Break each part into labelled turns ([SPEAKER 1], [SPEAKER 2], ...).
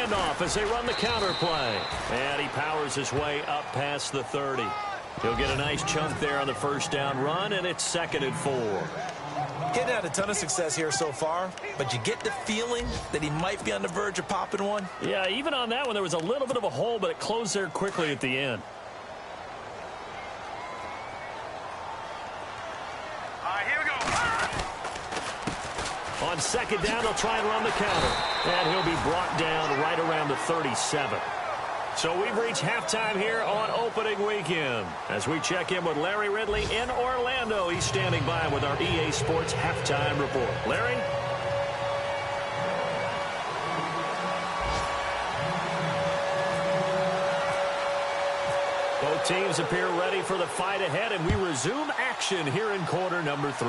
[SPEAKER 1] handoff as they run the counter play. And he powers his way up past the 30. He'll get a nice chunk there on the first down run, and it's 2nd and 4.
[SPEAKER 2] Getting had a ton of success here so far, but you get the feeling that he might be on the verge of popping one.
[SPEAKER 1] Yeah, even on that one, there was a little bit of a hole, but it closed there quickly at the end.
[SPEAKER 3] Here we go.
[SPEAKER 1] On 2nd down, they'll try and run the counter. And he'll be brought down right around the 37. So we've reached halftime here on opening weekend. As we check in with Larry Ridley in Orlando, he's standing by with our EA Sports halftime report. Larry? Both teams appear ready for the fight ahead, and we resume action here in quarter number 3.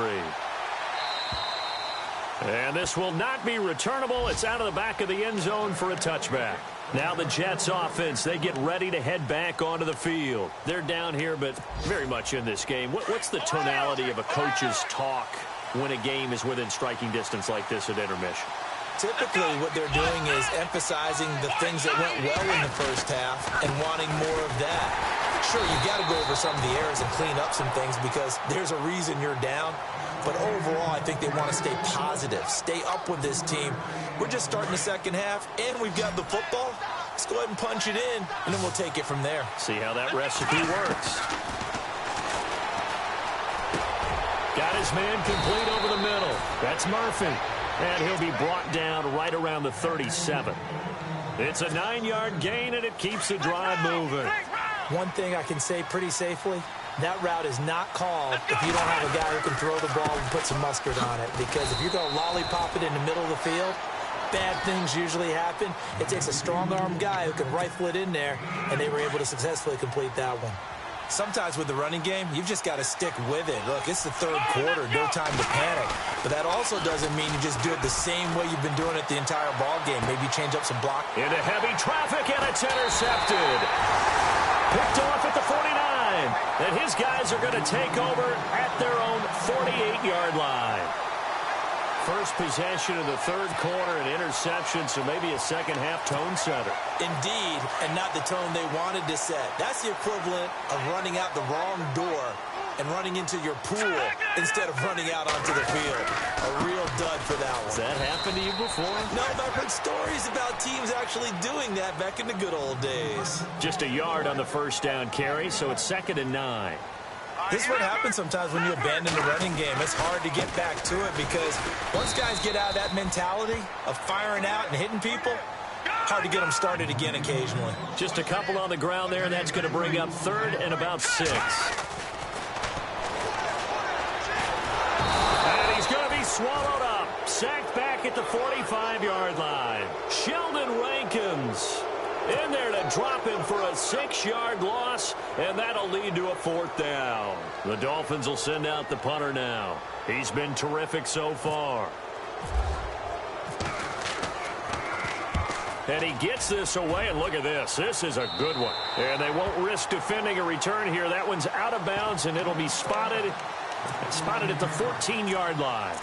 [SPEAKER 1] And this will not be returnable. It's out of the back of the end zone for a touchback. Now the Jets offense, they get ready to head back onto the field. They're down here, but very much in this game. What's the tonality of a coach's talk when a game is within striking distance like this at intermission?
[SPEAKER 2] Typically, what they're doing is emphasizing the things that went well in the first half and wanting more of that. Sure, you got to go over some of the errors and clean up some things because there's a reason you're down. But overall, I think they want to stay positive, stay up with this team. We're just starting the second half, and we've got the football. Let's go ahead and punch it in, and then we'll take it from there.
[SPEAKER 1] See how that recipe works. Got his man complete over the middle. That's Murphy. And he'll be brought down right around the 37. It's a 9-yard gain, and it keeps the drive moving.
[SPEAKER 2] One thing I can say pretty safely, that route is not called if you don't have a guy who can throw the ball and put some mustard on it. Because if you're going to lollipop it in the middle of the field, bad things usually happen. It takes a strong-arm guy who can rifle it in there, and they were able to successfully complete that one. Sometimes with the running game, you've just got to stick with it. Look, it's the third quarter, no time to panic. But that also doesn't mean you just do it the same way you've been doing it the entire ball game. Maybe change up some block.
[SPEAKER 1] Into heavy traffic, and it's intercepted. Picked off at the 49. And his guys are going to take over at their own 48-yard line. First possession of the third quarter, an interception, so maybe a second-half tone setter.
[SPEAKER 2] Indeed, and not the tone they wanted to set. That's the equivalent of running out the wrong door and running into your pool instead of running out onto the field. A real dud for that one.
[SPEAKER 1] Has that happened to you before?
[SPEAKER 2] No, but I've heard stories about teams actually doing that back in the good old days.
[SPEAKER 1] Just a yard on the first down carry, so it's 2nd and 9.
[SPEAKER 2] This is what happens sometimes when you abandon the running game. It's hard to get back to it because once guys get out of that mentality of firing out and hitting people, hard to get them started again occasionally.
[SPEAKER 1] Just a couple on the ground there, and that's going to bring up 3rd and about 6. And he's going to be swallowed up. Sacked back at the 45-yard line. Sheldon Rankins in there to drop him for a 6-yard loss, and that'll lead to a 4th down. The Dolphins will send out the punter now. He's been terrific so far. And he gets this away, and look at this. This is a good one. And they won't risk defending a return here. That one's out of bounds, and it'll be spotted at the 14-yard line.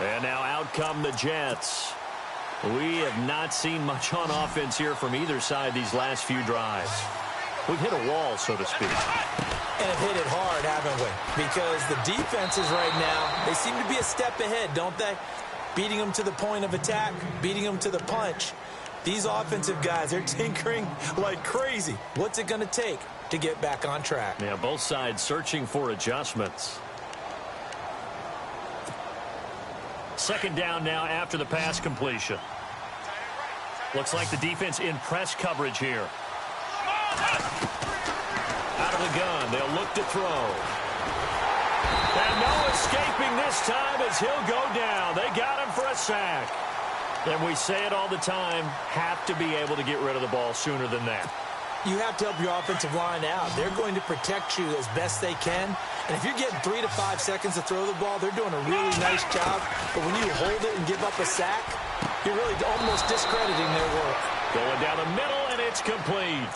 [SPEAKER 1] And now out come the Jets. We have not seen much on offense here from either side these last few drives. We've hit a wall, so to speak.
[SPEAKER 2] And have hit it hard, haven't we? Because the defenses right now, they seem to be a step ahead, don't they? Beating them to the point of attack, beating them to the punch. These offensive guys, they're tinkering like crazy. What's it going to take to get back on track?
[SPEAKER 1] Yeah, both sides searching for adjustments. 2nd down now after the pass completion. Looks like the defense in press coverage here. Out of the gun, they'll look to throw. And no escaping this time as he'll go down. They got him for a sack. And we say it all the time, have to be able to get rid of the ball sooner than that.
[SPEAKER 2] You have to help your offensive line out. They're going to protect you as best they can. And if you're getting 3 to 5 seconds to throw the ball, they're doing a really nice job. But when you hold it and give up a sack, you're really almost discrediting their work.
[SPEAKER 1] Going down the middle, and it's complete.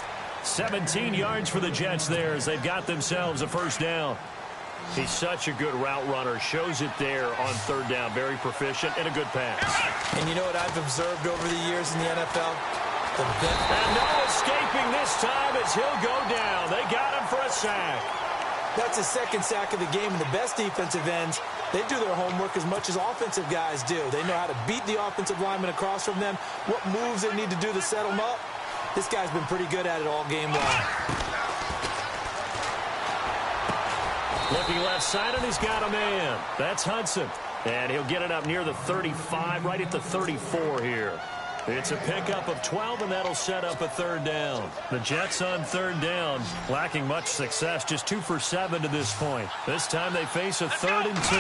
[SPEAKER 1] 17 yards for the Jets there as they've got themselves a 1st down. He's such a good route runner. Shows it there on third down. Very proficient and a good pass.
[SPEAKER 2] And you know what I've observed over the years in the NFL?
[SPEAKER 1] And no escaping this time as he'll go down. They got him for a sack.
[SPEAKER 2] That's his second sack of the game, and the best defensive ends, they do their homework as much as offensive guys do. They know how to beat the offensive lineman across from them, what moves they need to do to set them up. This guy's been pretty good at it all game long.
[SPEAKER 1] Looking left side, and he's got a man. That's Hudson. And he'll get it up near the 35, right at the 34 here. It's a pickup of 12, and that'll set up a third down. The Jets on third down, lacking much success, just 2 for 7 to this point. This time they face a 3rd and 2.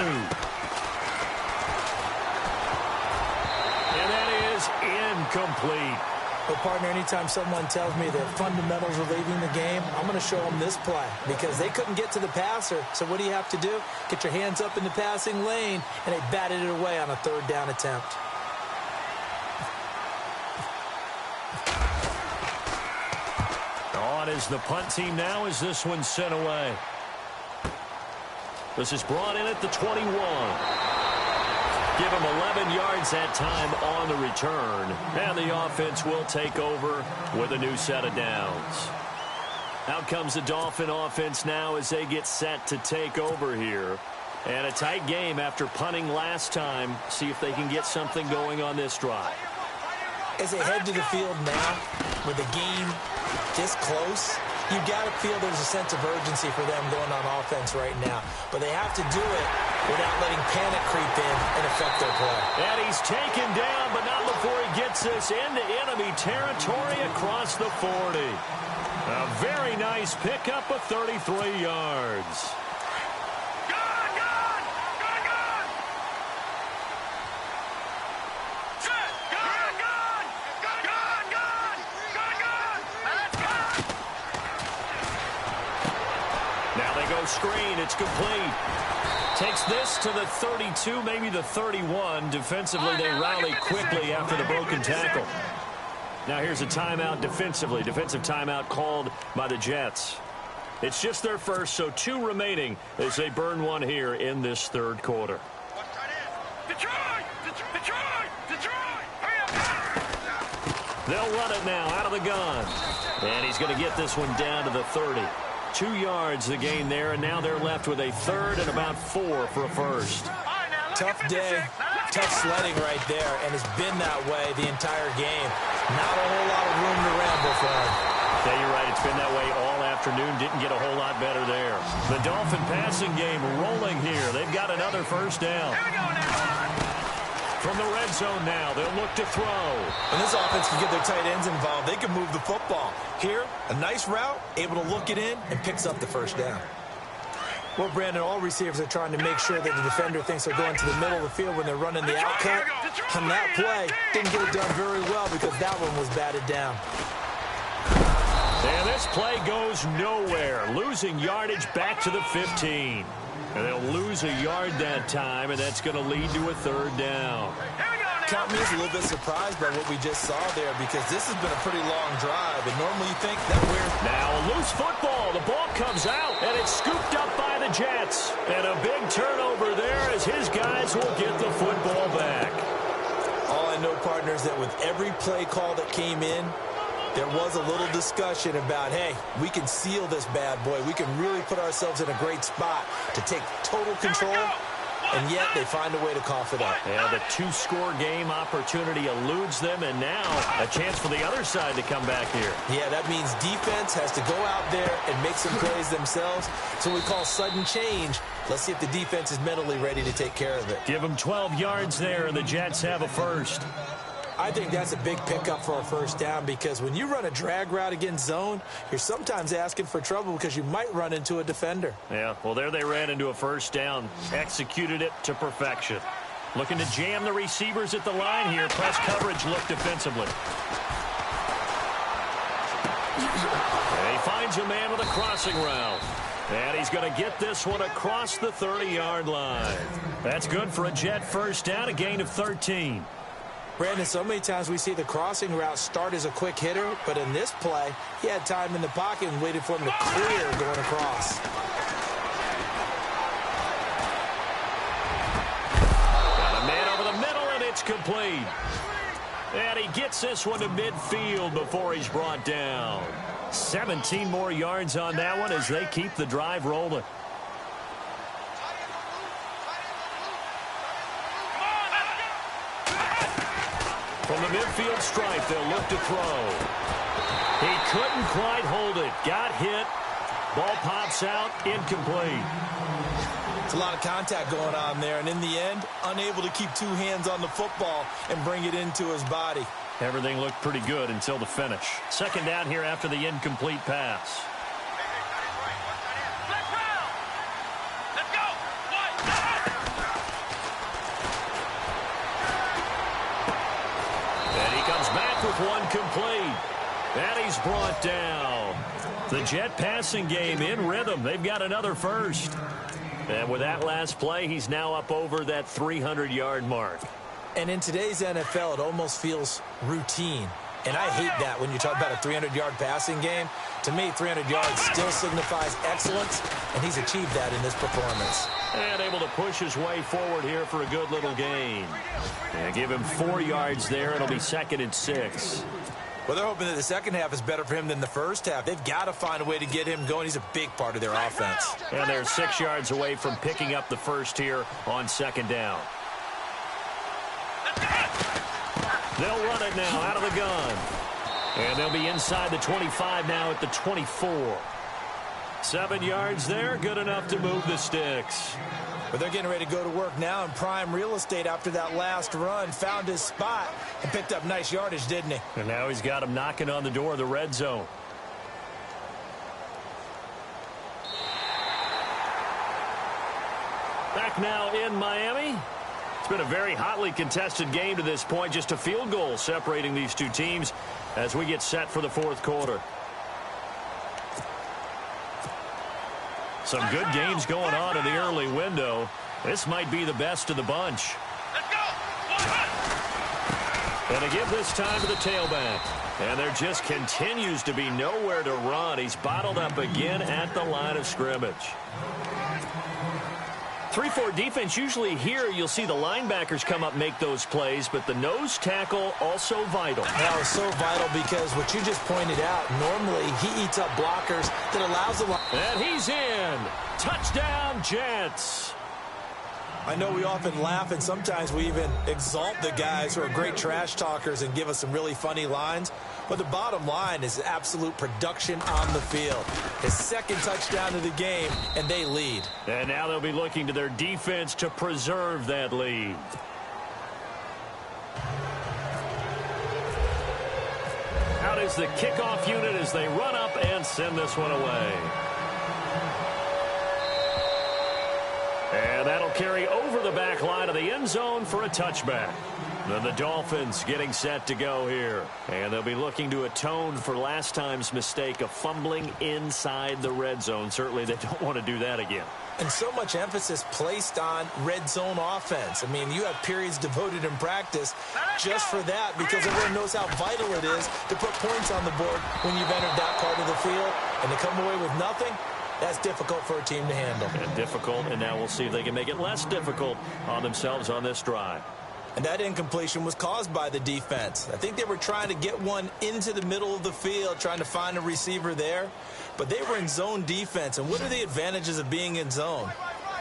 [SPEAKER 1] And that is incomplete.
[SPEAKER 2] But, partner, anytime someone tells me that fundamentals are leaving the game, I'm going to show them this play because they couldn't get to the passer. So what do you have to do? Get your hands up in the passing lane, and they batted it away on a third down attempt.
[SPEAKER 1] On is the punt team now as this one's sent away. This is brought in at the 21. Give him 11 yards that time on the return. And the offense will take over with a new set of downs. Out comes the Dolphin offense now as they get set to take over here. And a tight game after punting last time. See if they can get something going on this drive.
[SPEAKER 2] As they head to the field now, with the game this close, you've got to feel there's a sense of urgency for them going on offense right now. But they have to do it without letting panic creep in and affect their play.
[SPEAKER 1] And he's taken down, but not before he gets this into enemy territory across the 40. A very nice pickup of 33 yards. Screen, it's complete. Takes this to the 32, maybe the 31. Defensively, they rally quickly after the broken tackle. Now here's a timeout defensively. Defensive timeout called by the Jets. It's just their first, so 2 remaining as they burn one here in this third quarter. They'll run it now out of the gun. And he's going to get this one down to the 30. 2 yards the gain there, and now they're left with a 3rd and about 4 for a first.
[SPEAKER 2] Tough day, tough sledding right there, and it's been that way the entire game. Not a whole lot of room to ramble from.
[SPEAKER 1] Yeah, you're right. It's been that way all afternoon. Didn't get a whole lot better there. The Dolphin passing game rolling here. They've got another first down. From the red zone now, they'll look to throw.
[SPEAKER 2] When this offense can get their tight ends involved, they can move the football. Here, a nice route, able to look it in, and picks up the first down. Well, Brandon, all receivers are trying to make sure that the defender thinks they're going to the middle of the field when they're running the out cut. On that play, didn't get it done very well because that one was batted down.
[SPEAKER 1] And this play goes nowhere, losing yardage back to the 15. And they'll lose a yard that time, and that's going to lead to a third down.
[SPEAKER 2] Count me as a little bit surprised by what we just saw there because this has been a pretty long drive, and normally you think that we're...
[SPEAKER 1] Now a loose football. The ball comes out, and it's scooped up by the Jets. And a big turnover there as his guys will get the football back.
[SPEAKER 2] All I know, partners, that with every play call that came in, there was a little discussion about, hey, we can seal this bad boy. We can really put ourselves in a great spot to take total control, and yet they find a way to call for that.
[SPEAKER 1] Yeah, the 2-score game opportunity eludes them, and now a chance for the other side to come back here.
[SPEAKER 2] Yeah, that means defense has to go out there and make some plays themselves. So we call sudden change. Let's see if the defense is mentally ready to take care of it.
[SPEAKER 1] Give them 12 yards there, and the Jets have a first.
[SPEAKER 2] I think that's a big pickup for a first down because when you run a drag route against zone, you're sometimes asking for trouble because you might run into a defender.
[SPEAKER 1] Yeah, well, there they ran into a first down, executed it to perfection. Looking to jam the receivers at the line here. Press coverage look defensively. And he finds a man with a crossing route. And he's going to get this one across the 30-yard line. That's good for a Jet first down, a gain of 13.
[SPEAKER 2] Brandon, so many times we see the crossing route start as a quick hitter, but in this play, he had time in the pocket and waited for him to clear going across.
[SPEAKER 1] And he gets this one to midfield before he's brought down. 17 more yards on that one as they keep the drive rolling. From the midfield stripe, they'll look to throw. He couldn't quite hold it. Got hit. Ball pops out. Incomplete.
[SPEAKER 2] It's a lot of contact going on there, and in the end, unable to keep two hands on the football and bring it into his body.
[SPEAKER 1] Everything looked pretty good until the finish. Second down here after the incomplete pass. And he comes back with one complete. And he's brought down. The Jet passing game in rhythm. They've got another first. And with that last play, he's now up over that 300-yard mark.
[SPEAKER 2] And in today's NFL, it almost feels routine. And I hate that when you talk about a 300-yard passing game. To me, 300 yards still signifies excellence, and he's achieved that in this performance.
[SPEAKER 1] And able to push his way forward here for a good little gain. And give him 4 yards there. It'll be 2nd and 6.
[SPEAKER 2] Well, they're hoping that the second half is better for him than the first half. They've got to find a way to get him going. He's a big part of their offense.
[SPEAKER 1] And they're 6 yards away from picking up the first here on 2nd down. They'll run it now out of the gun. And they'll be inside the 25 now at the 24. 7 yards there, good enough to move the sticks.
[SPEAKER 2] But they're getting ready to go to work now in prime real estate after that last run. Found his spot and picked up nice yardage, didn't he?
[SPEAKER 1] And now he's got him knocking on the door of the red zone. Back now in Miami. It's been a very hotly contested game to this point. Just a field goal separating these two teams as we get set for the fourth quarter. Some good games going on in the early window. This might be the best of the bunch. And a give this time to the tailback. And there just continues to be nowhere to run. He's bottled up again at the line of scrimmage. 3-4 defense, usually here you'll see the linebackers come up make those plays, but the nose tackle also vital.
[SPEAKER 2] That was so vital because what you just pointed out, normally he eats up blockers that allows the line.
[SPEAKER 1] And he's in. Touchdown, Jets.
[SPEAKER 2] I know we often laugh and sometimes we even exalt the guys who are great trash talkers and give us some really funny lines. But the bottom line is absolute production on the field. His second touchdown of the game, and they lead.
[SPEAKER 1] And now they'll be looking to their defense to preserve that lead. Out is the kickoff unit as they run up and send this one away. And that'll carry over the back line of the end zone for a touchback. Then the Dolphins getting set to go here. And they'll be looking to atone for last time's mistake of fumbling inside the red zone. Certainly they don't want to do that again.
[SPEAKER 2] And so much emphasis placed on red zone offense. I mean, you have periods devoted in practice just for that because everyone knows how vital it is to put points on the board when you've entered that part of the field. And to come away with nothing, that's difficult for a team to handle.
[SPEAKER 1] And difficult, and now we'll see if they can make it less difficult on themselves on this drive.
[SPEAKER 2] And that incompletion was caused by the defense. I think they were trying to get one into the middle of the field, trying to find a receiver there. But they were in zone defense. And what are the advantages of being in zone?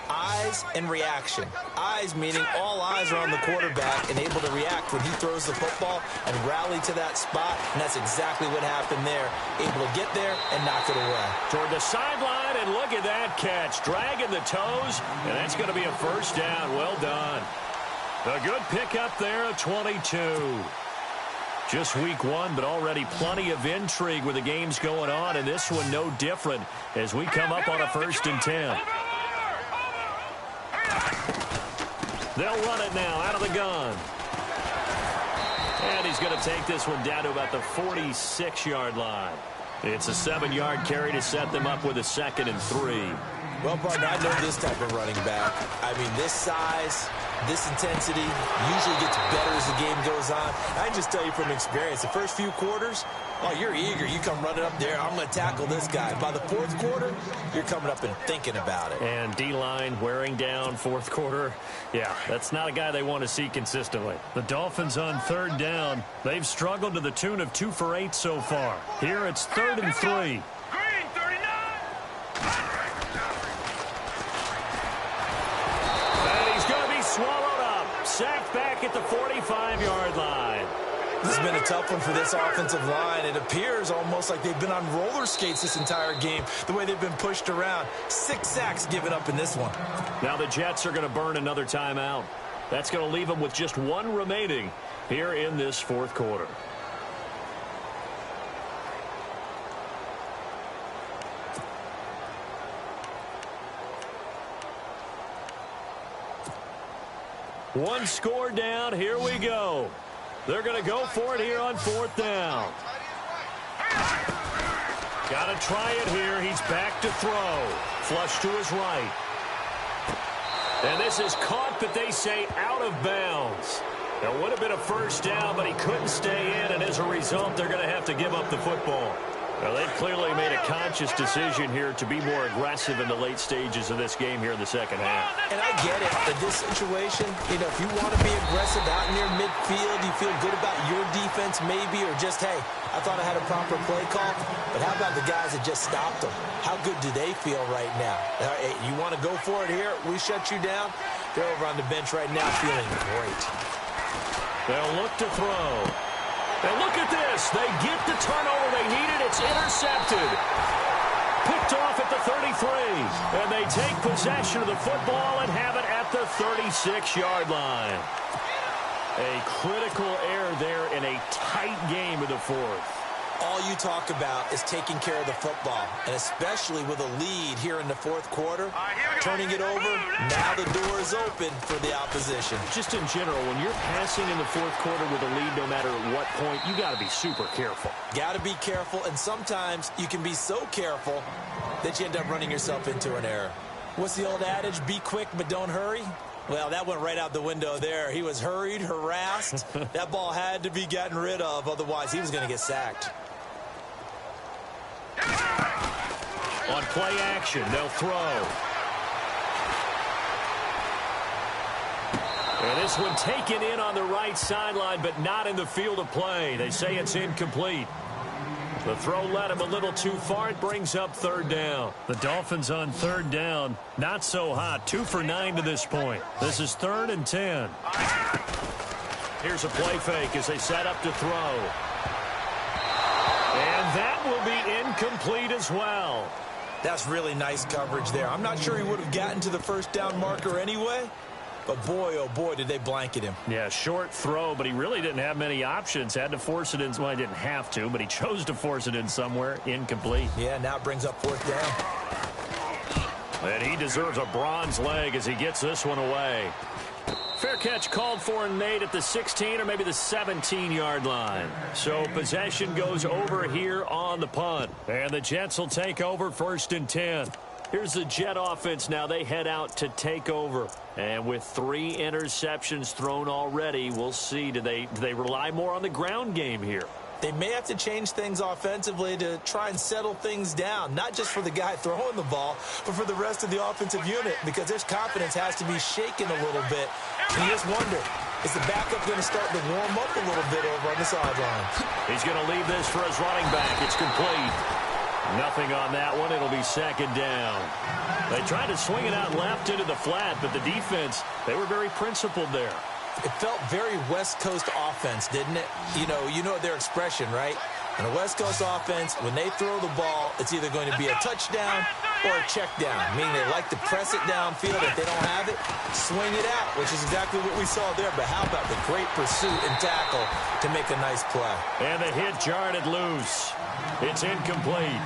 [SPEAKER 2] Eyes and reaction. Eyes meaning all eyes are on the quarterback and able to react when he throws the football and rally to that spot. And that's exactly what happened there. Able to get there and knock it away.
[SPEAKER 1] Toward the sideline, and look at that catch. Dragging the toes, and that's going to be a first down. Well done. A good pickup there at 22. Just week one, but already plenty of intrigue with the games going on, and this one no different as we come up on a 1st and 10. They'll run it now out of the gun. And he's going to take this one down to about the 46-yard line. It's a 7-yard carry to set them up with a 2nd and 3.
[SPEAKER 2] Well, partner, I know this type of running back. I mean, this size, This intensity usually gets better as the game goes on. I can just tell you from experience, the first few quarters, oh, you're eager. You come running up there, I'm going to tackle this guy. By the fourth quarter, you're coming up and thinking about it.
[SPEAKER 1] And D-line wearing down fourth quarter. Yeah, that's not a guy they want to see consistently. The Dolphins on third down. They've struggled to the tune of 2 for 8 so far. Here it's 3rd and 3. Swallowed up. Sacked back at the 45-yard line.
[SPEAKER 2] This has been a tough one for this offensive line. It appears almost like they've been on roller skates this entire game, the way they've been pushed around. 6 sacks given up in this one.
[SPEAKER 1] Now the Jets are going to burn another timeout. That's going to leave them with just 1 remaining here in this fourth quarter. One score down. Here we go. They're going to go for it here on 4th down. Got to try it here. He's back to throw. Flush to his right. And this is caught, but they say out of bounds. It would have been a first down, but he couldn't stay in, and as a result, they're going to have to give up the football. Now, they've clearly made a conscious decision here to be more aggressive in the late stages of this game here in the second half.
[SPEAKER 2] And I get it. In this situation, you know, if you want to be aggressive out near midfield, you feel good about your defense maybe, or just, hey, I thought I had a proper play call. But how about the guys that just stopped them? How good do they feel right now? Hey, you want to go for it here? We shut you down. They're over on the bench right now feeling great.
[SPEAKER 1] They'll look to throw. And look at this. They get the turnover they needed. It's intercepted. Picked off at the 33. And they take possession of the football and have it at the 36-yard line. A critical error there in a tight game of the fourth.
[SPEAKER 2] All you talk about is taking care of the football, and especially with a lead here in the fourth quarter, turning it over, now the door is open for the opposition.
[SPEAKER 1] Just in general, when you're passing in the fourth quarter with a lead, no matter at what point, you got to be super careful.
[SPEAKER 2] Got to be careful, and sometimes you can be so careful that you end up running yourself into an error. What's the old adage? Be quick, but don't hurry. Well, that went right out the window there. He was hurried, harassed. That ball had to be gotten rid of, otherwise he was going to get sacked.
[SPEAKER 1] On play action, they'll throw. And this one taken in on the right sideline, but not in the field of play. They say it's incomplete. The throw led him a little too far. It brings up 3rd down. The Dolphins on 3rd down. Not so hot. 2 for 9 to this point. This is 3rd and 10. Here's a play fake as they set up to throw. And that will be incomplete as well.
[SPEAKER 2] That's really nice coverage there. I'm not sure he would have gotten to the first down marker anyway, but boy, oh boy, did they blanket him.
[SPEAKER 1] Yeah, short throw, but he really didn't have many options. Had to force it in. Well, he didn't have to, but he chose to force it in somewhere. Incomplete.
[SPEAKER 2] Yeah, now it brings up 4th down.
[SPEAKER 1] And he deserves a bronze leg as he gets this one away. Fair catch called for and made at the 16 or maybe the 17-yard line. So possession goes over here on the punt. And the Jets will take over 1st and 10. Here's the Jet offense now. They head out to take over. And with 3 interceptions thrown already, we'll see. Do they rely more on the ground game here?
[SPEAKER 2] They may have to change things offensively to try and settle things down, not just for the guy throwing the ball, but for the rest of the offensive unit, because their confidence has to be shaken a little bit. And you just wonder, is the backup going to start to warm up a little bit over on the sideline?
[SPEAKER 1] He's going to leave this for his running back. It's complete. Nothing on that one. It'll be 2nd down. They tried to swing it out left into the flat, but the defense, they were very principled there.
[SPEAKER 2] It felt very West Coast offense, didn't it? You know their expression, right? In a West Coast offense, when they throw the ball, it's either going to be a touchdown or a check down, meaning they like to press it downfield. If they don't have it, swing it out, which is exactly what we saw there. But how about the great pursuit and tackle to make a nice play?
[SPEAKER 1] And the hit jarred it loose. It's incomplete.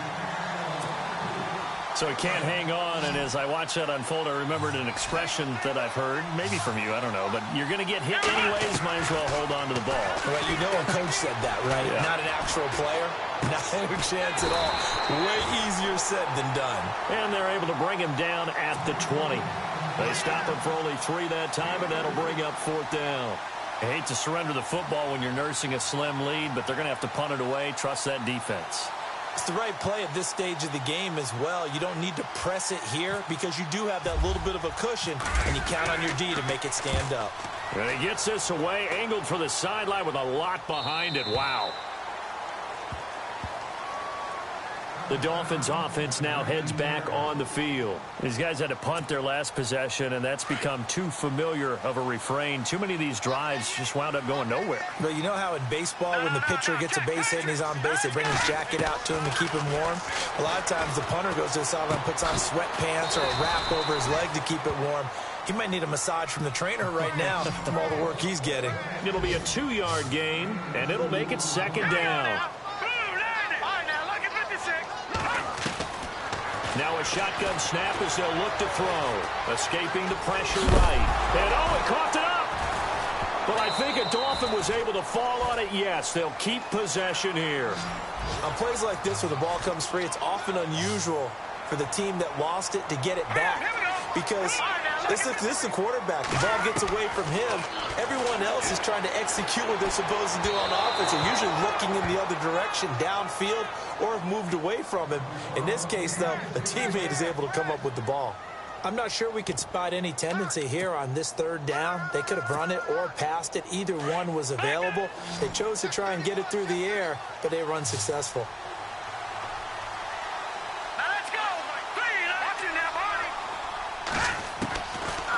[SPEAKER 1] So he can't hang on, and as I watch that unfold, I remembered an expression that I've heard, maybe from you, I don't know, but you're going to get hit anyways, might as well hold on to the ball.
[SPEAKER 2] Well, you know a coach said that, right? Yeah. Not an actual player. Not a chance at all. Way easier said than done.
[SPEAKER 1] And they're able to bring him down at the 20. They stop him for only 3 that time, and that'll bring up 4th down. I hate to surrender the football when you're nursing a slim lead, but they're going to have to punt it away. Trust that defense.
[SPEAKER 2] It's the right play at this stage of the game as well. You don't need to press it here because you do have that little bit of a cushion, and you count on your D to make it stand up.
[SPEAKER 1] And he gets this away, angled for the sideline with a lot behind it. Wow. The Dolphins offense now heads back on the field. These guys had to punt their last possession, and that's become too familiar of a refrain. Too many of these drives just wound up going nowhere.
[SPEAKER 2] But you know how in baseball, when the pitcher gets a base hit and he's on base, they bring his jacket out to him to keep him warm? A lot of times the punter goes to the sideline, puts on sweatpants or a wrap over his leg to keep it warm. He might need a massage from the trainer right now from all the work he's getting.
[SPEAKER 1] It'll be a 2-yard gain, and it'll make it 2nd down. Now a shotgun snap as they'll look to throw. Escaping the pressure right. And he coughed it up. But I think a Dolphin was able to fall on it. Yes, they'll keep possession here.
[SPEAKER 2] On plays like this where the ball comes free, it's often unusual for the team that lost it to get it back. Because this is the quarterback. The ball gets away from him. Everyone else is trying to execute what they're supposed to do on offense. They're usually looking in the other direction, downfield, or have moved away from him. In this case, though, a teammate is able to come up with the ball. I'm not sure we could spot any tendency here on this 3rd down. They could have run it or passed it. Either one was available. They chose to try and get it through the air, but they were unsuccessful.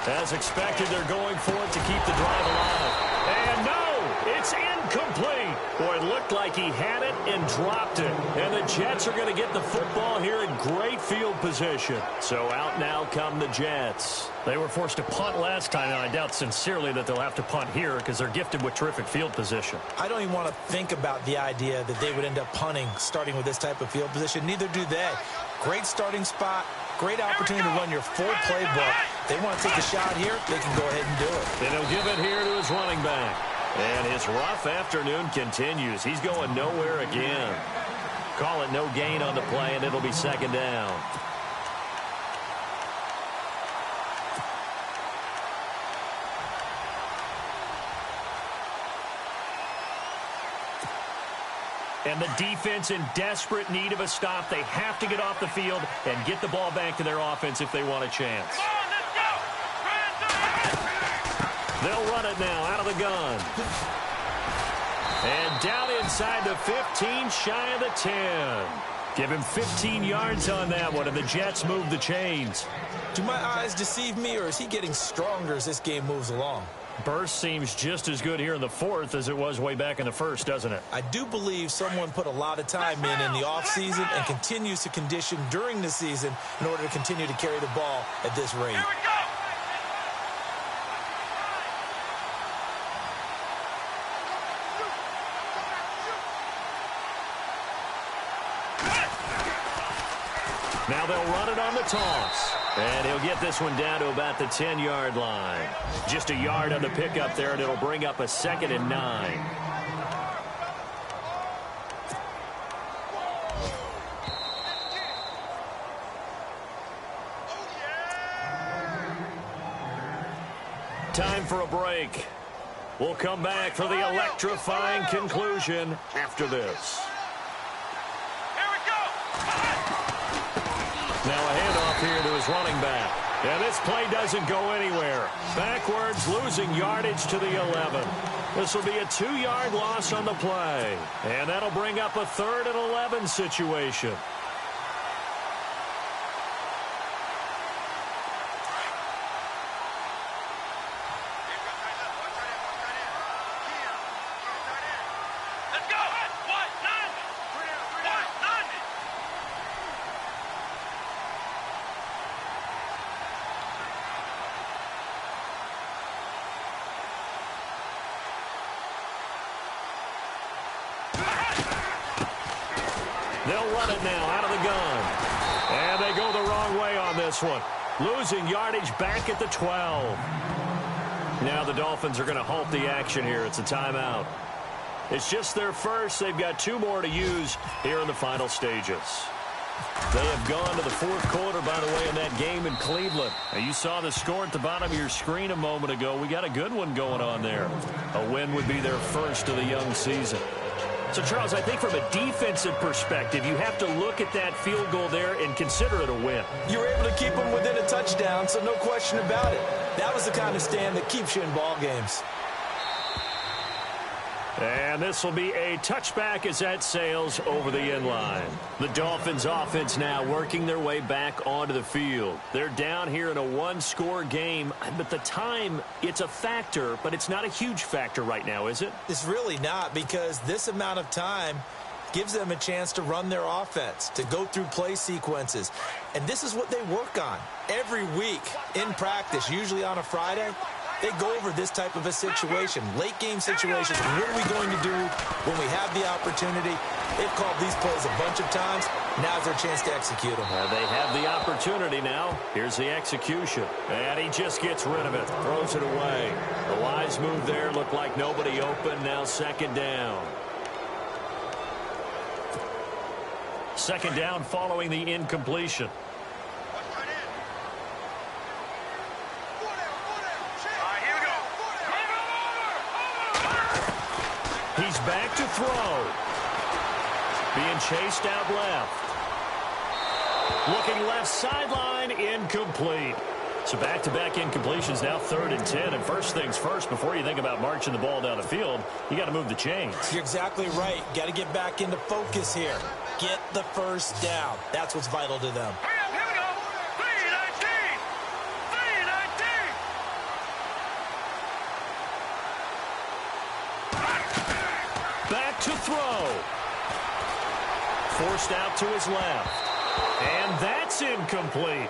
[SPEAKER 1] As expected, they're going for it to keep the drive alive. And no, it's incomplete. Boy, it looked like he had it and dropped it. And the Jets are going to get the football here in great field position. So out now come the Jets. They were forced to punt last time, and I doubt sincerely that they'll have to punt here because they're gifted with terrific field position.
[SPEAKER 2] I don't even want to think about the idea that they would end up punting starting with this type of field position. Neither do they. Great starting spot. Great opportunity to run your full playbook. They want to take the shot here, they can go ahead and do it.
[SPEAKER 1] And he'll give it here to his running back. And his rough afternoon continues. He's going nowhere again. Call it no gain on the play, and it'll be 2nd down. And the defense in desperate need of a stop. They have to get off the field and get the ball back to their offense if they want a chance. They'll run it now out of the gun. And down inside the 15, shy of the 10. Give him 15 yards on that one, and the Jets move the chains.
[SPEAKER 2] Do my eyes deceive me, or is he getting stronger as this game moves along?
[SPEAKER 1] Burst seems just as good here in the 4th as it was way back in the 1st, doesn't it?
[SPEAKER 2] I do believe someone put a lot of time in the offseason and continues to condition during the season in order to continue to carry the ball at this rate.
[SPEAKER 3] Here we go.
[SPEAKER 1] Now they'll run it on the toss. And he'll get this one down to about the 10-yard line. Just a yard on the pickup there, and it'll bring up a 2nd and 9. Time for a break. We'll come back for the electrifying conclusion after this. Now a handoff here to his running back. And this play doesn't go anywhere. Backwards, losing yardage to the 11. This will be a 2-yard loss on the play. And that'll bring up a 3rd and 11 situation. They'll run it now out of the gun. And they go the wrong way on this one. Losing yardage back at the 12. Now the Dolphins are going to halt the action here. It's a timeout. It's just their first. They've got 2 more to use here in the final stages. They have gone to the fourth quarter, by the way, in that game in Cleveland. Now, you saw the score at the bottom of your screen a moment ago. We got a good one going on there. A win would be their first of the young season. So, Charles, I think from a defensive perspective, you have to look at that field goal there and consider it a win.
[SPEAKER 2] You were able to keep them within a touchdown, so no question about it. That was the kind of stand that keeps you in ball games.
[SPEAKER 1] And this will be a touchback as that sails over the end line. The Dolphins offense now working their way back onto the field. They're down here in a one-score game, but the time, it's a factor, but it's not a huge factor right now, is it?
[SPEAKER 2] It's really not, because this amount of time gives them a chance to run their offense, to go through play sequences. And this is what they work on every week in practice, usually on a Friday. They go over this type of a situation, late-game situations. What are we going to do when we have the opportunity? They've called these plays a bunch of times. Now's their chance to execute them.
[SPEAKER 1] They have the opportunity now. Here's the execution. And he just gets rid of it, throws it away. The wise move there, looked like nobody open. Now second down. Second down following the incompletion. He's back to throw. Being chased out left. Looking left sideline, incomplete. So back-to-back incompletions, now 3rd and 10. And first things first, before you think about marching the ball down the field, you got to move the chains.
[SPEAKER 2] You're exactly right. Got to get back into focus here. Get the first down. That's what's vital to them.
[SPEAKER 1] Back to throw. Forced out to his left. And that's incomplete.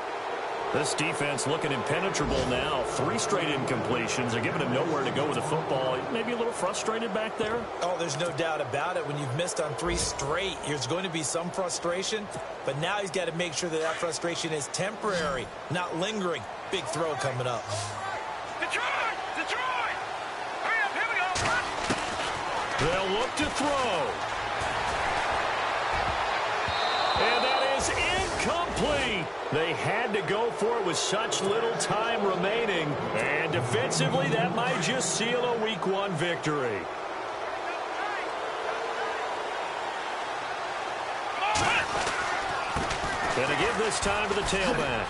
[SPEAKER 1] This defense looking impenetrable now. 3 straight incompletions. They're giving him nowhere to go with the football. Maybe a little frustrated back there?
[SPEAKER 2] Oh, there's no doubt about it. When you've missed on 3 straight, there's going to be some frustration. But now he's got to make sure that that frustration is temporary, not lingering. Big throw coming up.
[SPEAKER 3] Detroit! Detroit! Hurry up, here we go!
[SPEAKER 1] They'll look to throw. And that is incomplete. They had to go for it with such little time remaining. And defensively, that might just seal a Week 1 victory. Gonna give this time to the tailback.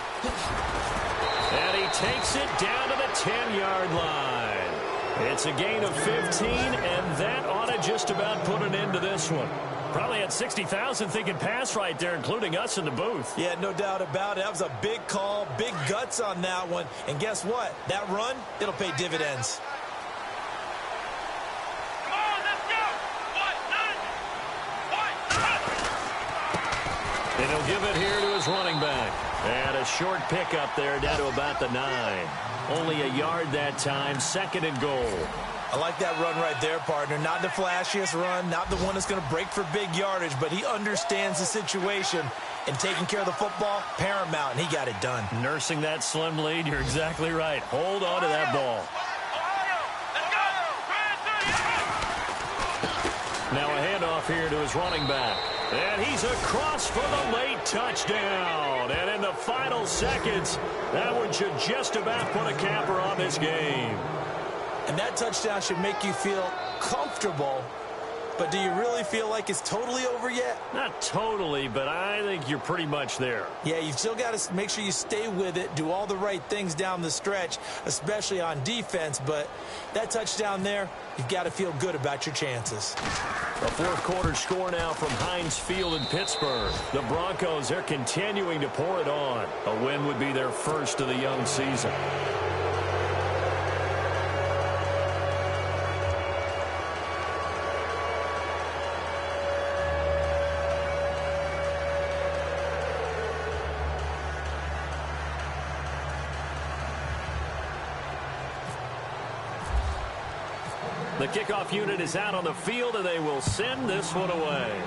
[SPEAKER 1] And he takes it down to the 10-yard line. It's a gain of 15, and that ought to just about put an end to this one. Probably had 60,000 thinking pass right there, including us in the booth.
[SPEAKER 2] Yeah, no doubt about it. That was a big call, big guts on that one. And guess what? That run, it'll pay dividends.
[SPEAKER 3] Come on, let's go!
[SPEAKER 1] And he'll give it here to his running back. And a short pickup there down to about the 9. Only a yard that time, 2nd and goal.
[SPEAKER 2] I like that run right there, partner. Not the flashiest run, not the one that's going to break for big yardage, but he understands the situation, and taking care of the football, paramount, and he got it done.
[SPEAKER 1] Nursing that slim lead, you're exactly right. Hold on to that ball. Now a handoff here to his running back. And he's across for the late touchdown. And in the final seconds, that one should just about put a capper on this game.
[SPEAKER 2] And that touchdown should make you feel comfortable. But do you really feel like it's totally over yet?
[SPEAKER 1] Not totally, but I think you're pretty much there.
[SPEAKER 2] Yeah, you've still got to make sure you stay with it, do all the right things down the stretch, especially on defense. But that touchdown there, you've got to feel good about your chances.
[SPEAKER 1] A fourth quarter score now from Heinz Field in Pittsburgh. The Broncos, they're continuing to pour it on. A win would be their first of the young season. The kickoff unit is out on the field, and they will send this one away.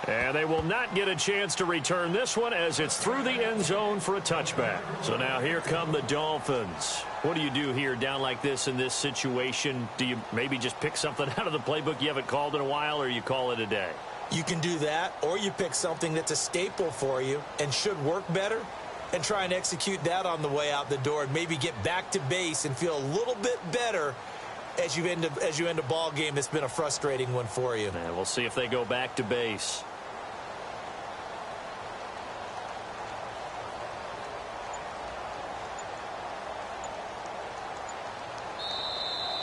[SPEAKER 1] And they will not get a chance to return this one as it's through the end zone for a touchback. So now here come the Dolphins. What do you do here down like this in this situation? Do you maybe just pick something out of the playbook you haven't called in a while, or you call it a day?
[SPEAKER 2] You can do that, or you pick something that's a staple for you and should work better and try and execute that on the way out the door and maybe get back to base and feel a little bit better as you end a ball game that's been a frustrating one for you.
[SPEAKER 1] And we'll see if they go back to base.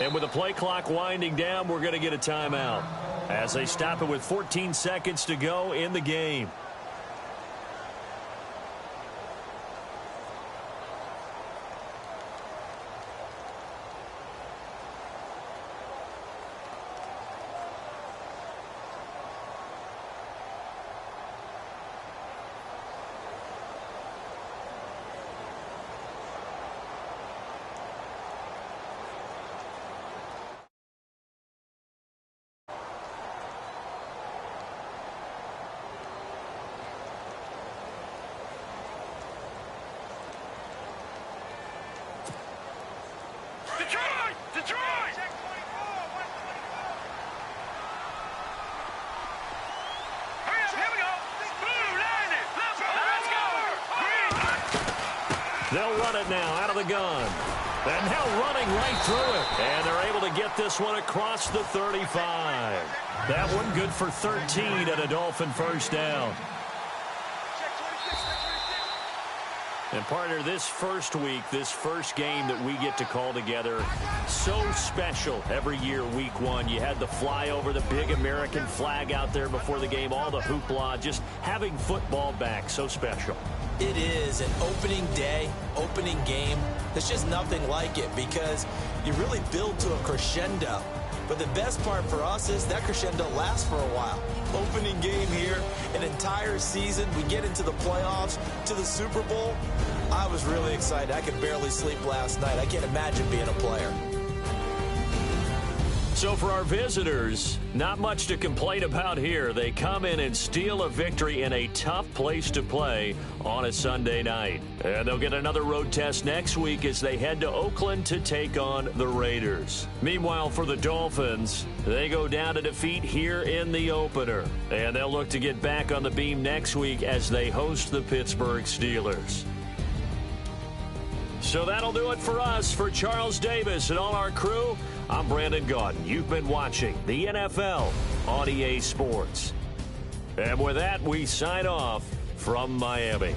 [SPEAKER 1] And with the play clock winding down, we're going to get a timeout as they stop it with 14 seconds to go in the game.
[SPEAKER 3] Detroit! Detroit! Hurry up, here we go! Blue, line it! Let's go! Green!
[SPEAKER 1] They'll run it now out of the gun. And now running right through it. And they're able to get this one across the 35. That one good for 13 and a Dolphin first down. And, partner, this first week, this first game that we get to call together, so special every year, week one. You had the flyover, the big American flag out there before the game, all the hoopla, just having football back, so special.
[SPEAKER 2] It is an opening day, opening game. There's just nothing like it because you really build to a crescendo. But the best part for us is that crescendo lasts for a while. Opening game here, an entire season. We get into the playoffs, to the Super Bowl. I was really excited. I could barely sleep last night. I can't imagine being a player.
[SPEAKER 1] So for our visitors, not much to complain about here. They come in and steal a victory in a tough place to play on a Sunday night. And they'll get another road test next week as they head to Oakland to take on the Raiders. Meanwhile, for the Dolphins, they go down to defeat here in the opener. And they'll look to get back on the beam next week as they host the Pittsburgh Steelers. So that'll do it for us. For Charles Davis and all our crew, I'm Brandon Gaudin. You've been watching the NFL on EA Sports. And with that, we sign off from Miami.